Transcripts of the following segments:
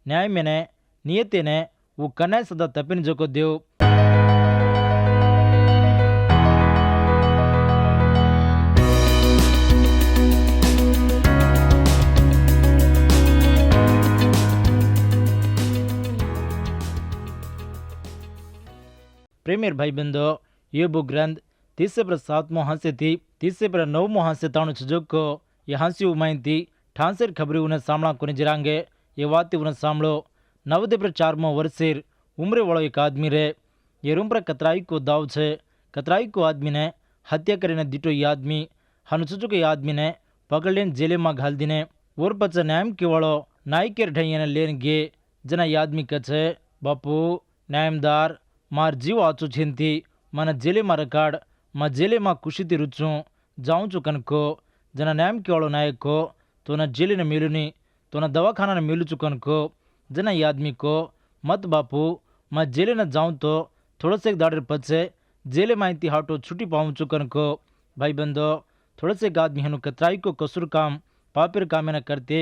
ನ್ಯಾಯಮೇನೆ ನಿಯತೇನೆ वो कन्या सदा तपिन जोको देव प्रेमियर भाई बंदो ये बुक ग्रंथ 307 हास्य थी 309 हास्य ताणु छजोक को ये हास्य उमाइन थी ठांसर खबरी उन्हें सामना कोने जरांगे ये वाती उन्हें सामलो 94 वर्षेर उम्र वालों एक आदमी रे ये रूम कतराई को दाव छे कतराई को आदमी ने हत्या करीने दिटो ये आदमी हनुचुचु के आदमी ने पकड़लेन जेले में घाल दीने और पच न्यायम के वालों नायकेर ढैया लेन गे जना ये आदमी कचे बापू न्यायमदार मार जीव आचु छिंती मन जेले में रकाड मा जेले में कुशिति रुचू जाऊँ चुकन को जना न्यायम के वालों नायक को तो न जेले ने मिलुनी तो न दवाखाना ने मिलू चुकन को जना ये आदमी को मत बापू मैं जेले न जाऊँ तो थोड़ा से दाड़े पचे जेले में इतनी हाटो छुट्टी पाऊँ चुकन को भाई बंदो थोड़ा से आदमी हनु कतराई को कसूर काम पापिर काम न करते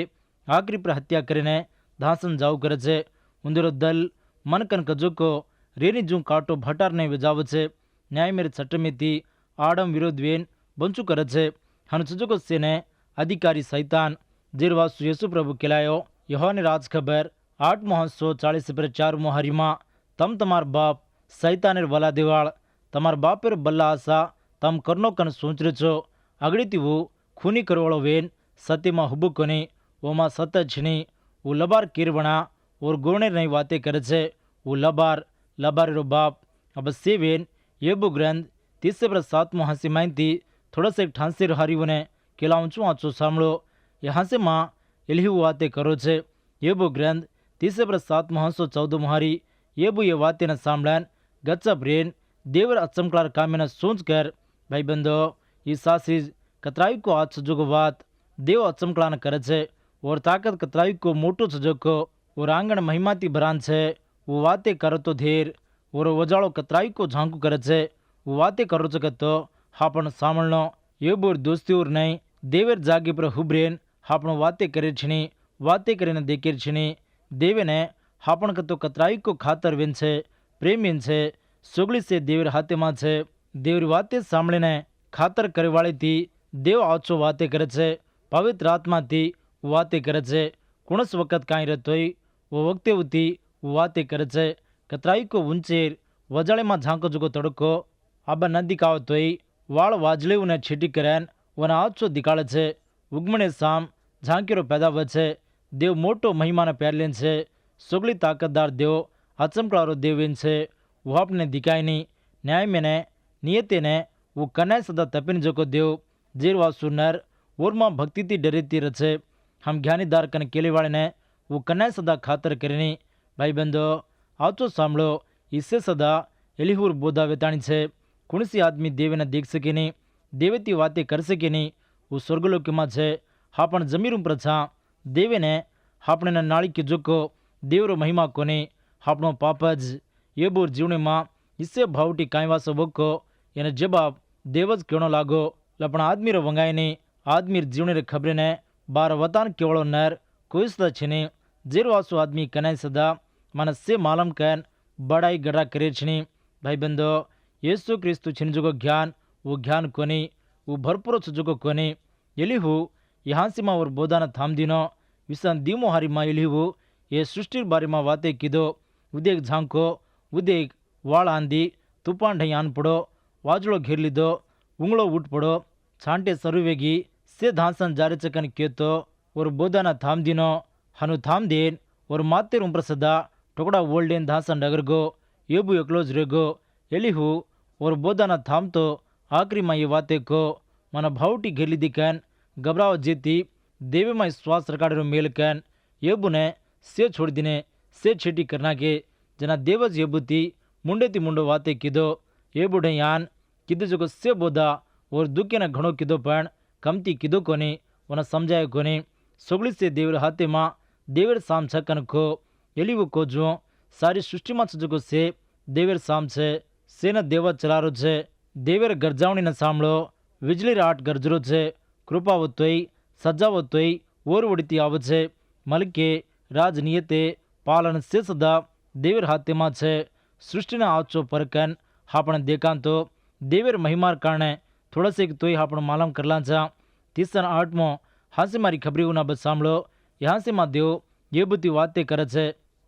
आखिरी पर हत्या करीने धासन जाऊ करे छे उंदरो दल मन कन कजो को रेनी जू काटो भटार नहीं बजाव छे न्याय मेरे चट्टमेती आडम विरोध वेन बंचू करे छे हनु चजो को सेने अधिकारी सैतान जीरवासु येसु प्रभु केलायो यहोवानी राज खबर 8:40 पर 4 हरिमा तम तमार बाप सैतानेर वला दिवाळ तमार बापेर बल्ला आशा तम करनो कन सोचरे छो अगड़ी वो खूनी करवाड़ो वेन सत्य में हुबु कोनी ओमा सत्य छनी वो लबार कीरवणा और गोणेर नहीं बातें करे छे वो लबार रो बाप अब से वेन ये बु ग्रंथ 307 हास्य माइन थी थोड़ा से ठांसे हारी ने केलाऊंचू आचो सामलो यहाँ से माँ एलही बातें करो छे ये बु ग्रंथ 307 114 हारी ये बु ये बातें न सामलन गच्चप रेन देवर अचमकलार कामेन सोच कर भाई बंदो ये सासीज कतराई को आज सजोगो बात देव अचमकला न करे छे और ताकत कतराई को मोटो सजोको और आंगण महिमाती भरान छे वो बातें करो तो धेर और वजाड़ो कतराई को झांकू करे छे वो बातें करो छे तो हापण सामळनो ये बोर दोस्ती और नहीं देवर जागे पर हुब्रेन हापणो बातें करे छनी बातें करीने देखेर छनी देवे ने हापण कतो कतराई को खातर वेन छे प्रेमीन छे सोगली से देवर हाथे में छे देवर बातें सामळीने खातर करवाड़ी थी देव आचो बातें करे छे पवित्र आत्मा थी बातें करे छे कुणस वक्त काई रहतोय वो वक्ते उती बातें करे छे कतराई को ऊंचेर वजाड़े में झांको जुगो तड़को आबा न दिखावतोय वाळ वाजले उन्हें छीटी करेन वना आचो दिखाड़े छे उगमणे साम झांकीरो पैदा वे छे देव मोटो महिमा ने प्यारलेन छे सोगली ताकतदार देव अचमकलारो देवेन छे वो आपने दिखाई नहीं न्याय में ने नियते ने वो कन्या सदा तपिन जोको देव जीरवासु नर और माँ भक्ति थी डरीती रचे हम ज्ञानीदार कन केले वाले ने वो कन्या सदा खातर करनी भाई बंदो आचो सामलो इससे सदा एलिहूर बोधा वेताणी छे कुणसी आदमी देवे ने देख सके नहीं देवेती बातें कर सके नहीं वो स्वर्गलोक में छे हापण जमीन पर छा देवे ने हापणे ने नाड़ी के जोको देवरो महिमा कोनी हापणो पापज ये बोर जीवने माँ इससे भावटी कांईवासो बोको यानी जवाब देवज केणो लागो लपण आदमी रो वंगाय नहीं आदमी जीवने रे खबरे ने बार वतान केवड़ो नर कोई सदा छनी जेरवासो आदमी कनाई सदा मन से मालम कन बड़ाई गड़ा करे छनी भाई बंदो येसु क्रिस्तु छिन जुगो ज्ञान वो ज्ञान कोनी वो भरपूर जुगो कोनी एलिहू यहाँ से माँ और बोधान थाम दिनो विसन दीमो हारी माँ एलिहू ये सृष्टि बारे माँ बातें कीधो उदेक झांको उदेक वाळ आंधी तूफान ढई आन पड़ो वाजड़ो घेर लीधो उंगड़ो उठ पड़ो छांटे सरुवेगी से धांसन जारे चकन क्योतो और बोधाना थाम दिनो हनु थाम देन और मातेर उम्र सदा टुकड़ा वोल्डेन धांसन डगर गो येबू एकलोज रेगो एलिहू और बोधाना थाम तो आखिरी माँ ये बातें को मन भावटी घेरली दिकन घबराव जेती देवे में श्वास रकाड़ो मेल कन येबू ने से छोड़ दिने से छेटी करना के जना देवज येबूती मुंडे ती मुंडो बातें कीधो येबू ढयान कीधो जो से बोधा और दुखे न घणो कीधो पण कमती कीधो कोनी वना समझाए कोनी सोगली से देवर हाथे माँ देवर साम छकन को एलिवो को जो सारी सृष्टि में जो से देवर साम छे से न देवा चलारो छे देवर गरजावणी न सामळो वीजली राट गरजरो छे कृपावतोय सज्जावतोय ओर वड़ती आवे छे मलके राजनीयते પાલન સે સદા દેવેર હાથેમાં છે. સૃષ્ટિના આચો પરકન આપણે દેખાંતો દેવેર મહિમાર કારણે થોડાસેક તોય આપણે માલમ કરલા છે. 38મો હાંસી મારી ખબરીઓના બસ સાંભળો. હાંસીમાં દેવ યેબુતી વાતે કરે છે.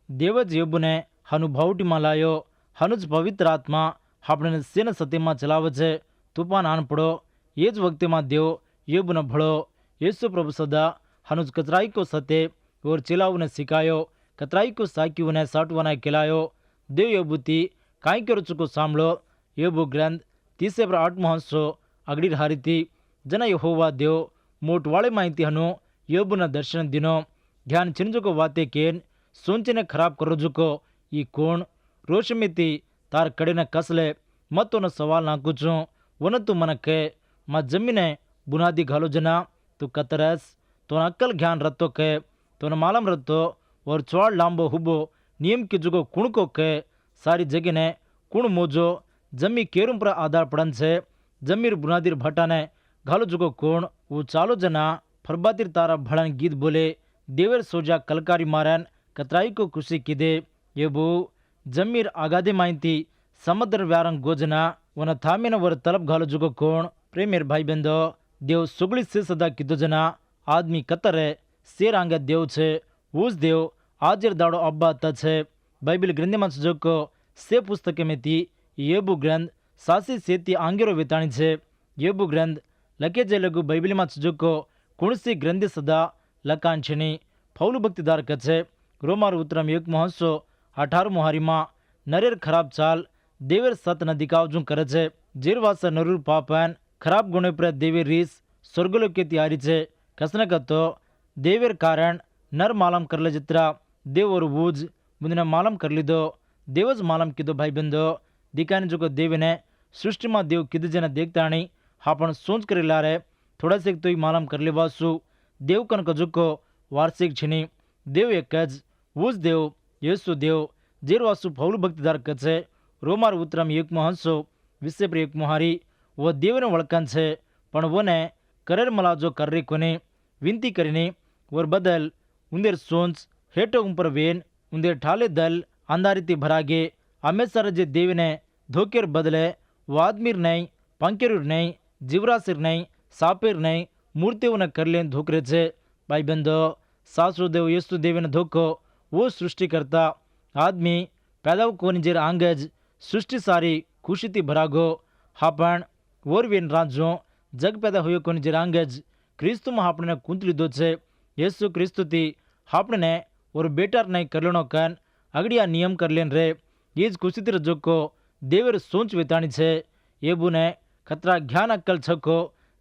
દેવ જ યેબુને અનુભવટીમાં લાયો. હનુજ પવિત્ર આત્મા આપણને સેન સત્યમાં ચલાવે છે. તુફાન આન પડો એ જ વખતેમાં દેવ યેબુને ભળો. యేసు ప్రభు సదా હનુજ કતરાઈ કો સતે ઓર ચેલાઓને શીખાયો. કતરાઈ કો સાક્યુને સાટવાના કેલાયો. દેવ યેબુતી કાંઈ કરો ચૂકો સાંભળો. યેબુ ગ્રંથ 38મો હંસો અગડી હારીતી જನ ಯೆಹೋವಾ ದೇವ್ મોટવાળે માહિતી હનો યેબુના દર્શન દિનો ಧ್ಯಾನ ಚಿನ್ಜುಕೋ ವಾತೆ ಕೇನ್ ಸೋಂಚಿನ ಖರಾಬ್ ಕರೋಜುಕೋ ಈ ಕೋಣ್ ರೋಷಮಿತಿ ತಾರ್ ಕಡೆನ ಕಸಲೆ ಮತ್ತೊನ ಸವಾಲ್ ನಾಕುಚು ವನತು ಮನಕ್ಕೆ ಮ ಜಮ್ಮಿನೆ ಬುನಾದಿ घालो जना तो कतरस तो अक्कल ज्ञान रत्तो के तो मालम रत्तो और चौड़ लांबो हुबो नियम की जुगो कुण को के सारी जगह ने कुण मोजो जमी केरुम पर आधार पड़न से जमीर बुनादिर भटाने घालो जुगो कोण वो चालो जना फरबातिर तारा भड़न गीत बोले देवर सोजा कलकारी मारन कतराई को खुशी किदे ये बो जमीर आगादे माइंती समुद्र व्यारंग गोजना वन थामेन वर तलब घालो जुगो कोण प्रेमेर भाई बंदो देव सुगली से सदा किदो जना आदमी कतरे शेर आंगे देव छे उस देव आजर दाड़ो अब्बा अत्ता छे. बाइबल ग्रंथ में जो से पुस्तक में थी येबु ग्रंथ सासी सेती आंगेरो वेताणी छे. येबु ग्रंथ लखे जे लघु बाइबल में जो कुणसी ग्रंथ सदा लकान छनी फौलु भक्तिदार कछे. रोमार उतरम 1 हंसो 18 हारी में नरेर खराब चाल देवेर सत न दिखावजू करे छे. जीरवास नरूर पापन खराब गुणे पर देवी रीस स्वर्गलोक की तैयारी छे. कसने कतो देवेर कारण नर मालम कर ले जित्रा देव और वूज मुझने मालम कर लीधो. देवज मालम कीधो भाई बंदो दिखाने जो देव ने सृष्टि में देव किद जन देखता नहीं आपण सोच कर ला रहे थोड़ा से तो ही मालम कर ले वासु देव कन कजुको वार्षिक छिनी देव एक वूज देव येसु देव जेर वासु फौलु भक्तिदार कचे. रोमार उतरम 1 हंसो विषय पर 1 हारी वो देवने वळकन छे पण वोने करेर मलाजो कर्री कोने विनती करीने वर बदल उंदेर सोंच हेटो उंपर वेन उंदेर ठाले दल अंदारीती भरागे हमेशा जे देवने धोकेर बदले वादमीर नहीं पंकेरूर नहीं जीवरासिर नहीं सापेर नहीं मूर्तियों करलेन धोकरे छे. भाई बंदो सासु देव येसु देवने धोको वो सृष्टि करता आदमी पैदा कोनी जेर आंगज सृष्टि सारी खुशीती भरागो हापण ओरवेन राजो जग पैदा हुए कोनी जेर आंगज क्रिस्तु में आपने कुंत लीधो छे. येसु क्रिस्तुती आपने और बेटार नहीं करलेनो कन अगड़िया नियम करलेन रे ये खुशीती रजो को देवर सोच वेताणी छे. येबुने खतरा ज्ञान अक्कल छको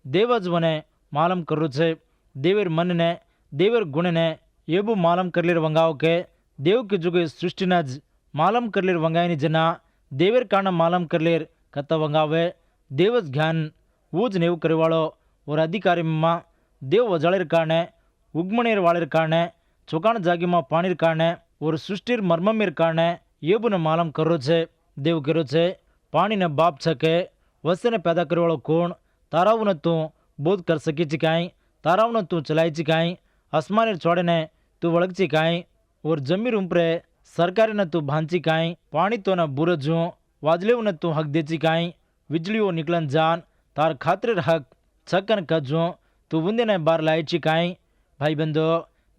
देवज वने मालम करो छे. देवर मन ने देवर गुण ने येबु मालम करलेर वंगाओ के देव की जुगे सृष्टि नज मालम करलेर वंगायनी जना देवर कारण मालम करलेर कथा वंगावे. देवज ज्ञान वूज नेव करेवाड़ो और अधिकारी में देव वजाड़ेर कारणे उगमणेर वाळेर कारणे चौकाण जागी में पाणीर कारणे और सृष्टिर मर्ममेर कारणे येबुने मालम करो छे. देव करो छे पाणी ने बाप छके वसे ने पैदा करेवाळो कोण ताराओने तू बोध कर सकी छी काई ताराओने तू चलाई छी काई आसमानेर चौड़े ने तू वळग छी काई और जमीर उंपरे सरकारी ने तू भांची काई पाणी तो न बुरजू वाजलेव ने तू हक देची काई વીજળીઓ નીકળન જાન તાર ખાતરેર હક છકન કજો તું વુંદેને બાર લાયચી કાંઈ. ભાઈ બંધો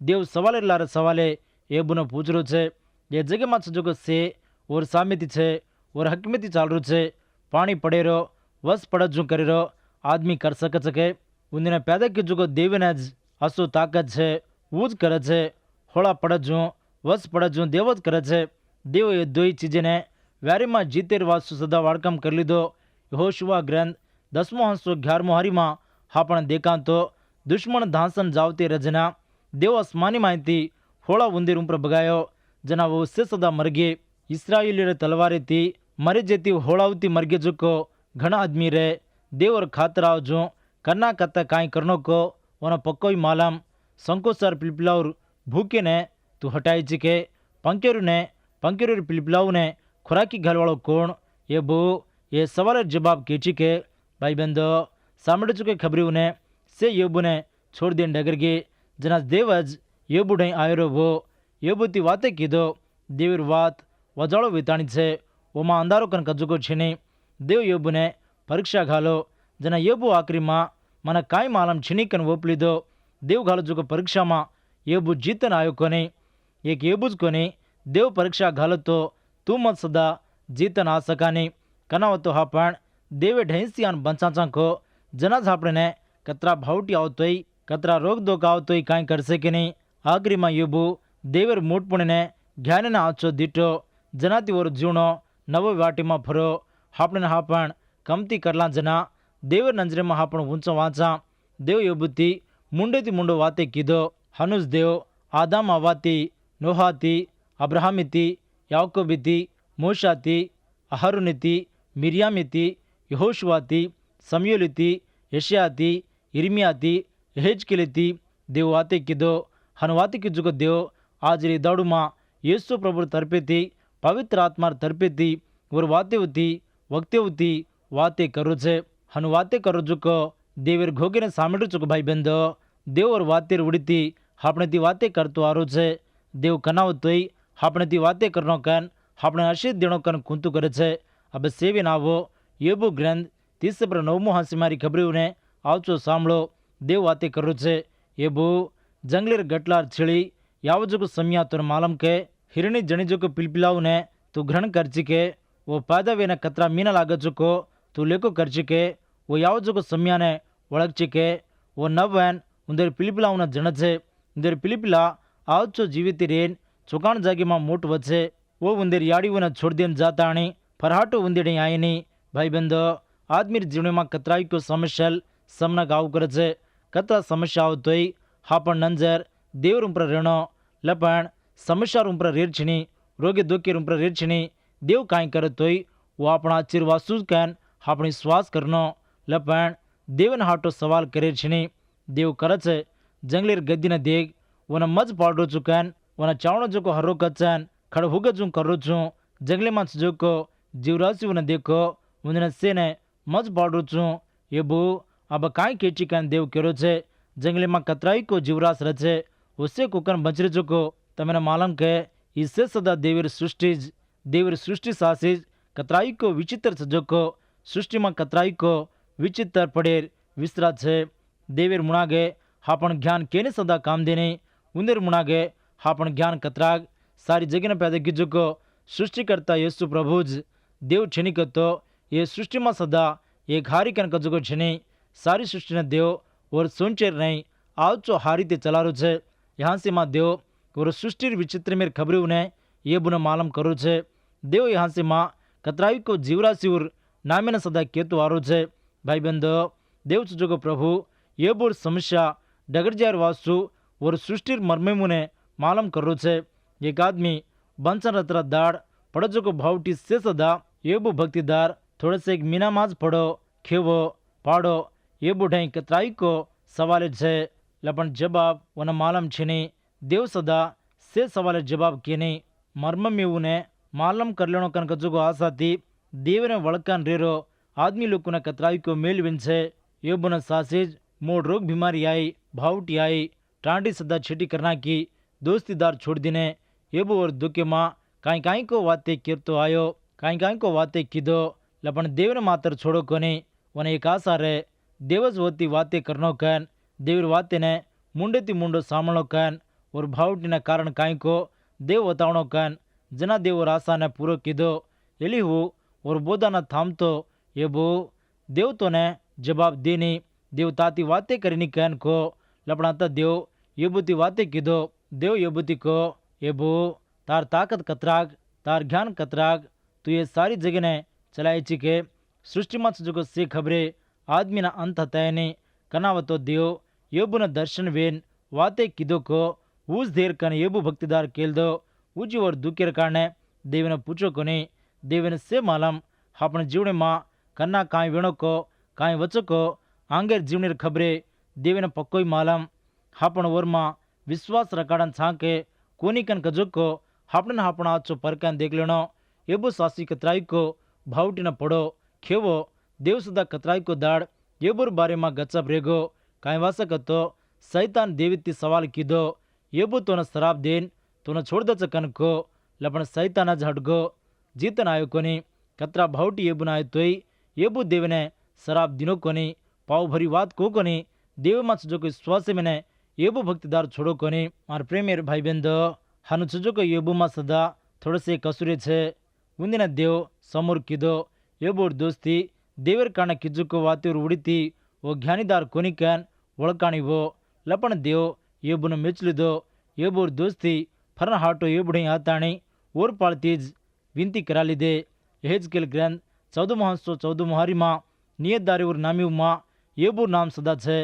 દેવ સવાલે લારે સવાલે એ બુનો પૂછરો છે એ જગમાં છજોકો છે ઓર સામેથી છે ઓર હકમેથી ચાલરું છે પાણી પડેરો વસ પડજું કરેરો આદમી કર શકે છે કે વુંદેને પેદા કીજુકો દેવને જ હસુ તાકત છે વૂજ કરે છે હોળા પડજું વસ પડજું દેવ જ કરે છે. દેવ એ દોઈ ચીજેને વ્યારીમાં જીતેર વાસુ સદા વાડકમ કરી લીધો. यहोशुआ ग्रंथ 10 हंसो 11 हारी में आपण देखा तो दुश्मन धांसन जावते रजना देव आसमानी माहिती होड़ा उंदेर उंपर बगायो जना वो से सदा मरगे. इस्राएली तलवारे थी मरे जेती होड़ावती मरगे जो को घना आदमी रे देव और खातर आओ जो करना कत्ता काई करनो को वन पक्कोई मालम संकोसर पिलपिलाउर भूखे ने तू हटाई चिके पंकेरू पिलपिलाऊ ने खुराकी घालवाड़ो कोण ये बो ये सवाल जवाब केची के. भाई बंदो सामड़े चुके खबरी ने से येबु ने छोड़ देन डगर गे जना देवज येबु नहीं आयो वो ये बधी वाते कीधो देवर वात वजाड़ो वेताणी है ओमा अंधारो कन कजुको छीनी देव योबु ने परीक्षा घालो जना योबु आखरी में मन काय मालम छीनी कन ओपलीदो देव घालो जो परीक्षा में योबु जीतन आयो कोनी एक योबुज कोनी देव परीक्षा घालो तो तू मत सदा जीतन आ सकानी कनावतो हा पण देवे ढैसियान बंचाचा को जनाज आपने कतरा भावटी आवतोय कतरा रोग दोग आवतोय काई कर सके नहीं आखरी में योबु देवर मूटपुणे ज्ञान आचो दीटो जनाती और जीवनो नव वाटी में फरो आपने हा पण कमती करला जना देवर नजरे में आपण ऊंचो वाचा देव योबुती मुंडे थी मुंडो वाते कीधो हनुज देव आदाम आवाती नोहाती अब्राहमीती याकोबीती मूशाती अहरुनीती मिरियामीती यहोशुआती समयोलिती यशियाती इर्मियाती यहेजकेलीती देव वाते कीधो हनुवाती की जुगो देव आज दौड़ में येसु प्रभु तरपेती पवित्र आत्मार तरपेती और वाते होती वक्ते होती वाते करो छे हनु वाते करो जुको देवर घोगे ने सामेटो चुको भाई बंदो देव और वाते उड़ीती आपने ती वाते करतो आरो छे देव कनावतोय आपने ती वाते करनो कन आपने आशीष देनो कन कुंतु करे छे अब सेवी नावो योबु ग्रंथ 30:9 हांसी मारी खबरी ने आवचो सांभळो देव वाते करो छे येबु जंगलेर गटलार छिड़ी यावजुक सम्या तुर मालम के हिरणी जणिजुक पिलपिलाऊने तू ग्रहण करचिके वो पादवेन कतरा मीना लागजुको तू लेको करचिके वो यावजुक सम्याने ಒಳಗ್ಚಿಕೆ वो नव्वेन उंदर पिलपिलाऊन जणचे उंदर पिलपिला आवचो जीवितिरेन चुकाण जागी में मोट वचे वो उंदर याड़ीवन छोड़ देन जाताणी फरहाटो उंदेड़ी आयनी भाई बंदो आदमीर जीवन में कतराई को समस्यल समना गाव करचे कतरा समस्या आवतोय हापण नंजर देवर उंपर रेणो लपण समस्या उंपर रेरछिनी रोगी दुखी उंपर रेरछिनी देव काई करतोय वो अपना आशीर्वाद कैन अपनी श्वास करनो लपण देवन हाटो सवाल करे छिनी देव करचे जंगलीर गद्दिन देग वन मज पाड़ो चुकन वन चावण जो हरो कचन खड़ हुग जू करो छू जंगले में जो जीवराशि वन देखो उन सेने मज पाड़ो छू ये बू अब काई केची कन देव करो छे जंगले में कतराई को जीवराश रचे उससे कुकन बचरे चुको तमें मालूम के इससे सदा देवर सृष्टि सासिज कतराई को विचित्र सजोको सृष्टि में कतराई को विचित्र पड़ेर विसरा छे देवेर मुणागे हापण ज्ञान केने सदा काम देने उंदेर मुणागे हापण ज्ञान कतराग सारी जगह पैदा कीजुको सृष्टि करता येसु प्रभुज देव छनी तो ये सृष्टि में सदा एक हारी कन कजुको छनी सारी सृष्टि ने देव और सोचेर नहीं आवचो हारी ते चलारो छे यहाँ से माँ देव और सृष्टि विचित्र मेर खबरी उन्हें ये बुना मालूम करो छे देव यहाँ से माँ कतराई को जीवराशि और नामे न सदा केतु आरो छे भाई बंदो देव जो प्रभु ये बोर समस्या डगरजार वास्तु और सृष्टि मर्मे मुने मालूम करो छे एक आदमी बंसन रतरा दाड़ पड़जो को भावटी से सदा ये बो भक्तिदार थोड़े से एक मीना माज पड़ो खेवो पाड़ो ये बुढ़ाई कतराई को सवाल छे लपन जवाब वन मालूम छीनी देव सदा से सवाल जवाब केनी मर्म में उन्हें मालूम कर लेनो कन कजुको आशा थी देव ने वड़कन रेरो आदमी लोग ने कतराई को मेल विंसे योबुन सासिज मोड़ रोग बीमारी आई भावटी आई टांडी सदा छिटी करना की दोस्तीदार छोड़ दिने येबु और दुखे माँ काई काई को वाते किरतो आयो काई को वाते किदो लपन देवर मातर छोड़ो कोनी वन एक आशा रे देवज होती वाते करनो कन देवर वाते ने मुंडे ती मुंडो सामनो कन और भावटी ने कारण काई को देव बतावनो कन जना देवर आशा ने पूरो किदो एलिहु और बोधा न थाम तो ये बो देव तो ने जवाब देनी देव ताती वाते करनी कहन को लपड़ाता देव ये बुती वाते कीधो देव ये बुती को ये बो तार ताकत कतराग तार ज्ञान कतराग तो ये सारी जगह ने चलाई चिके सृष्टि में जो से खबरे आदमी ना अंत हतयनी कनावतो देव येबु न दर्शन वेन वाते कीधो को उस देर कन येबु भक्तिदार केल दो उजी और दुखेर कारणे देव ने पूछो कोनी देव ने से मालम अपने जीवन माँ कन्ना काई वेणो को काई वचो को आंगेर जीवनेर खबरे देवेन पक्कोई मालम हापण वर्मा विश्वास रकाड़न छाके कोनी कन कजो को हापण हापण आचो परकन देख लेनो एबो सासी कतराई को भावटी न पड़ो खेवो देव सदा कतराई को दाड़ येबुर बारे में गचप रेगो काई वासक तो सैतान देविती सवाल कीधो येबो तो न शराब देन तुला छोडदाचं कनको लपण सैतानाच हडगो जीतन आयो कोनी कतरा भावटी येबून आयो तोय येबू देवने शराब दिनो कोनी पाव भरी बात को कोनी देव में जो विश्वास मैंने येबू भक्तिदार छोड़ो कोनी मार प्रेमेर भाई बंद हनु चुजो येबू में सदा थोड़े से कसुरे छे उन्दिन देव समूर किदो येबूर दोस्ती देवर काण किजुको वात्यूर उड़ीती वो ज्ञानीदार कोनी कैन ओळकाणी वो लपण देव येबून मेचलिदो येबूर दोस्ती फरन हाटो येबुड़ी आताणी ओर पाळतीज विनती करा लीधे यहेजकेल ग्रंथ 14 मुहारी मां नियतदारीवर नामी मां येबूर नाम सदा छे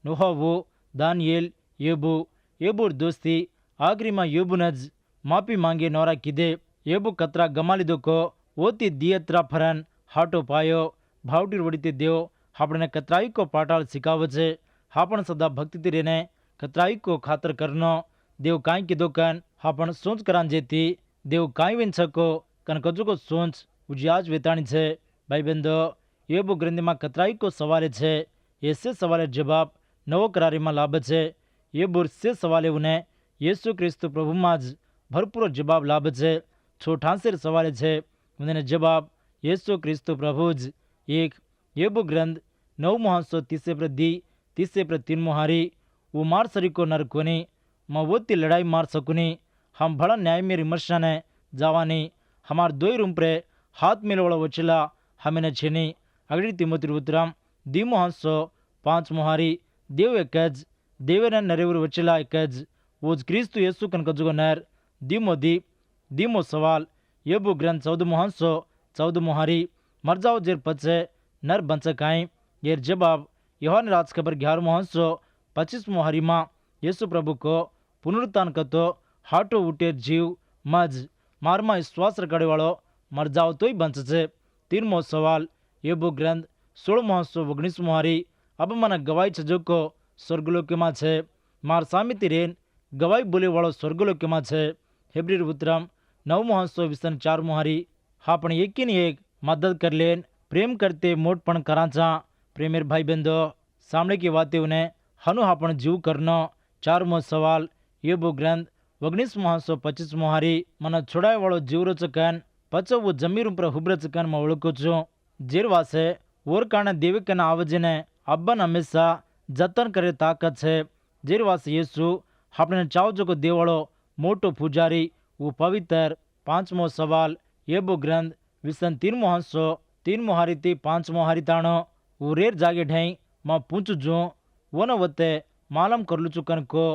नोहावो दानिયેલ येबूर दोस्ती आखरी मां येबूनज माफी मांगे नौरा कीधे येबू कतरा गमा लीधो को ओती दियत्रा फरन हाटो पायो भावटी वड़ीते देव आपने कतराई को पाटाल सिखावे छे आपन सदा भक्ति रहने कतराई को खातर करनो देव काई कीधो कन आपन सोच करान जेती देव काई विन सको कन कजो को सोच उजियाज वेताणी छे भाई बंदो येबू ग्रंथ में कतराई को सवाल छे ऐसे सवाल जवाब नवो करारी में लाभ छे येबूर से सवाल उन्हें यीशु क्रिस्तु प्रभु माज भरपूर जवाब लाभ छे 68 सवाल छे उन्हें जवाब यीशु क्रिस्तु प्रभुज एक येबू ग्रंथ 9:30-3 मुहारी वो मार सरी को नर कोनी मवोती लड़ाई मार सकुनी हम भला न्याय मेरी मर्शा ने जावानी हमार दोई रूमप्रे हाथ मिलवಳ वचला हमें छेनी अगड़ी तिमोती उत्तरम 2:5 मुहारी देव एकज देवने नरेवर वचला एकज वोज क्रिस्तु येसु कन कजुगो नर दीमो सवाल येबू ग्रंथ 14 मुहारी मर जाओ जेर पचे नर बंच काई येर जवाब यूहन्ना राज खबर 11:25 मुहारी मां येसु प्रभु को पुनरुत्थान कतो हाटो उठे जीव मज मारमा विश्वास रखड़े वालों मर जाओ तो ही बंच छे 3मो सवाल येबू ग्रंथ 16:19 मुहारी अब मन गवाई छजो को स्वर्गलोक में छे मार सामिति रेन गवाई बोले वालों स्वर्गलोक में छे हेब्रीर उत्तरम 9:4 मुहारी आपण एकीन एक मदद कर लेन प्रेम करते मोटपण कराचा प्रेमेर भाई बंदो सामने की बातें उन्हें हनु आपण जीव करनो 4मो सवाल येबू ग्रंथ 19:25 मुहारी मन छोड़ाय वालों जीवरो चकन पचो वो जमीर पर हुब्र चकन में ओळखो छो जेरवासे ओर काने देविकन आवजने अब्बन हमेशा जतन करे ताकत छे जेरवासे येसु आपने चाव जो को देवाळो मोटो पुजारी वो पवित्र 5मो सवाल येबू ग्रंथ 3 मुहारी थी 5 मुहारी ताणो वो रेर जागे ढाई मां पूछू जो वो न वते मालम करलू चुकन को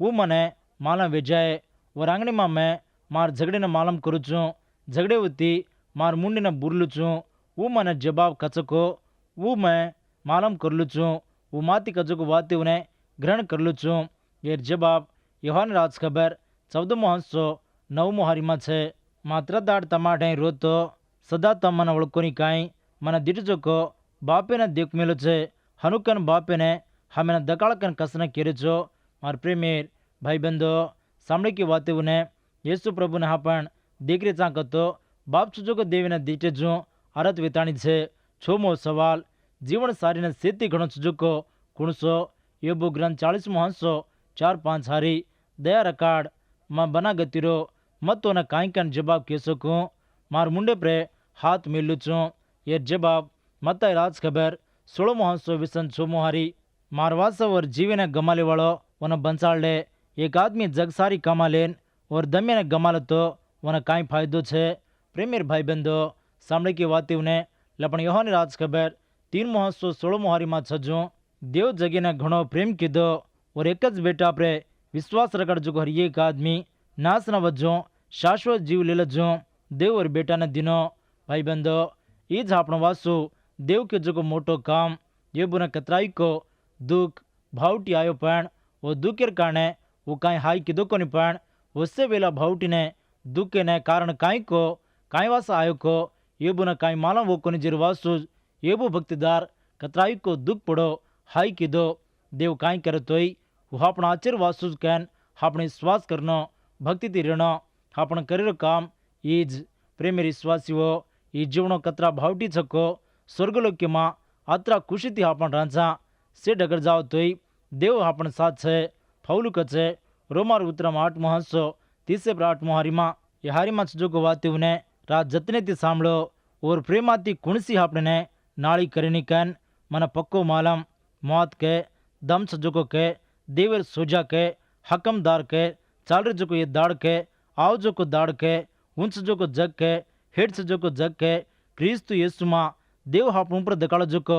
वो मने मालम वेजाए और आंगणी में मैं मार झगड़े न मालम करू छू झगड़े होती मार मुंडी न बुरलू छू वो मने जवाब कचको वो मैं मालम करलू छू वो माती कचको वाती उन्हें ग्रहण करलू छू ये जवाब यूहन्ना राज खबर 14:9 मुहारी में छे मात्र दाड़ तमाटे रोतो सदा तम मन ओळखोनी काई मन दिटजो को बापे ने देख मेलो छे हनुकन बापे ने हमें दकाळकन कसने केरे छो मार प्रेमेर भाई बंदो सामने की बातें उन्हें येसु प्रभु ने आपण दीकरी चाकतो बाप चुजो को देवी ने दीटे जो अरत वेताणी छे 6मो सवाल जीवन सारी ने सेती घणो चुजो को कुणसो येबू ग्रंथ 40:4-5 हारी दया रकाड मां बना गतिरो मत तो न काई कन जवाब कह सकूं मार मुंडे पर हाथ मिलू छू ये जवाब मत्ताई राज खबर 16:26 मुहारी मारवास और जीवे ने गमाले वालो वन बंसाड़ ले एक आदमी जग सारी कमा लेन और दमे ने गमाल तो वन काई फायदो छे प्रेमेर भाई बंदो सामने की बातें उन्हें लपण यूहन्ना राज खबर 3:16 मुहारी में छजो देव जगे ने घणो प्रेम कीधो और एक ज बेटा पर विश्वास रखड़ जो हर एक आदमी नाश न वजो शाश्वत जीव ले लजो देव और बेटा ने दिनो भाई बंदो ईज आपण वासु देव के जो मोटो काम ये बुना कतराई को दुख भावटी आयो पण वो दुखेर कारणे वो काई हाई कीधो कोनी पण उससे वेला भावटी ने दुखे ने कारण काई वासा आयो को ये बुना काई मालूम वो कोनी जिर वासु ये बो भक्तिदार कतराई को दुख पड़ो हाई कीधो देव काई करे तोई वो आपण आचर वासु कैन आपणे विश्वास करनो भक्ति ती रहनो आपण करेरो काम ईज प्रेमेर विश्वासीओ ई जीवनो कतरा भावटी छको स्वर्गलोक में आतरा खुशी थी आपण राजा से डगर जाओ तोई देव आपण साथ छे फौलू कचे रोमार उत्तरम 8 तीसरे पर 8 हारीमा ये हारीमा जो को वाते उन्हें रात जतने ती सांभळो और प्रेमाती कुणसी आपने नाड़ी करीनी कैन मन पक्को मालम मौत के दम सजोको के देवर सोजा के हकमदार के चालर जो को ये दाड़ के आओ जो को दाड़ के उन सजो को जग के हेड सजो को जग के क्रीस्तु येसुमा देव आप ऊपर दकाल जो को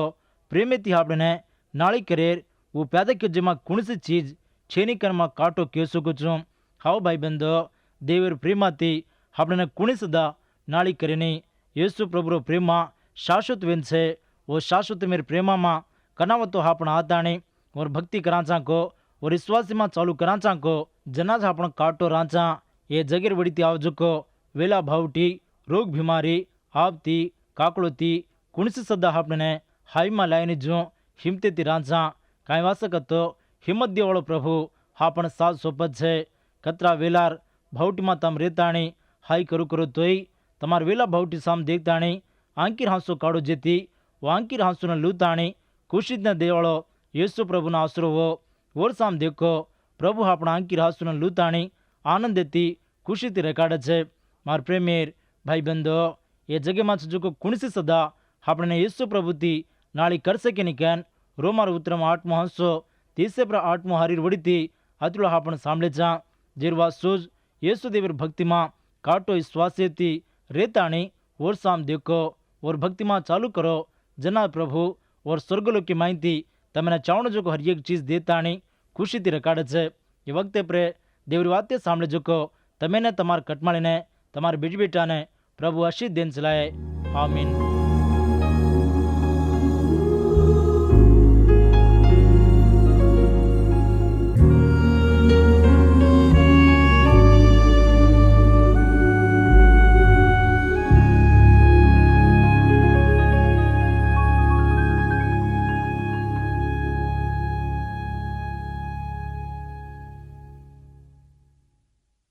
प्रेमेती आपने नाड़ी करेर वो पैदा के जमा कुणसी चीज छेनी कर्मा काटो केसो कुछ हाओ भाई बंदो देवर प्रेमाती आपने कुणिसदा नाड़ी करेनी येसु प्रभु प्रेम शाश्वत वेन से वो शाश्वत मेरे प्रेमा मा कनाव तो आपण आताणी और भक्ति कराचा को और विश्वासी में चालू कराचा को जनाज आपण काटो राचा ये जगेर वड़ीती आवजो को वेला भावटी रोग बीमारी आपती काकड़ोती कुणसी सदा आपने हाई में लायनी जो हिमतेती राचा काई वासकतो हिम्मत देवाळो प्रभु आपण साथ सोपत छे कतरा वेलार भावटी में तम रेताणी हाई करू करो तोय तमार वेला भावटी साम देखताणी आंकीर हांसो काढो जेती वो आंकीर हांसो न लूताणी कुशित न देवाळो येसु प्रभु न आसरो वो और साम देखो प्रभु आपण आंकीर हांसो न लूताणी आनंद देती खुशी रेकाड़े छे मार प्रेमेर भाई बंदो ये जगे में जो कुणसी सदा आपने येसु प्रभुती नाड़ी कर सके निकन रोमार उत्तरम 8 हंसो तीसरे पर 8 हारीर वड़ीती अतुल आपण सांभळेचा जेरवा सूज येसु देवर भक्ति में काटो विश्वासेती रेताणी और साम देखो और भक्ति में चालू करो जना प्रभु और स्वर्गलोक की माहिती तमने चावण जो हर एक चीज देताणी खुशी थी रकाड़े छे ये वक्ते पर देवरी वाते सांभळे जो तमेने तमार कटमाळीने तमार बेटी बेटा ने प्रभु आशीष देन चलाए आमीन।